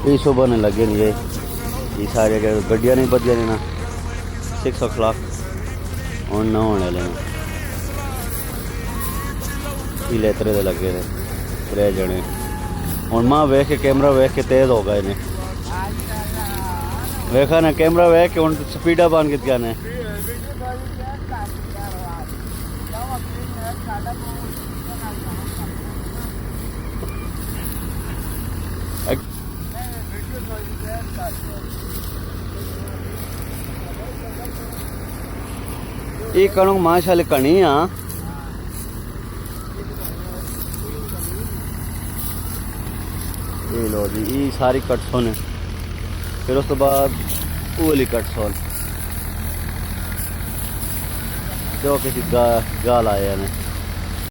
ये सुबह ने लगे नहीं ये सारे गड्डियां नहीं बदिया ने ना 6 o'clock और ना होने वाले ने लेतरे दे लगे ने 3 जने और मां वेख के कैमरा वेख के तेज हो गए ने वेखा ना कैमरा वेख के उन स्पीडा बन के क्या ने ये कणों माशाल्लाह कणी हाँ ये लो जी ये सारी कटसों ने फिर उस तो बाद वो वाली कटसोल जो किसी गाल आया ने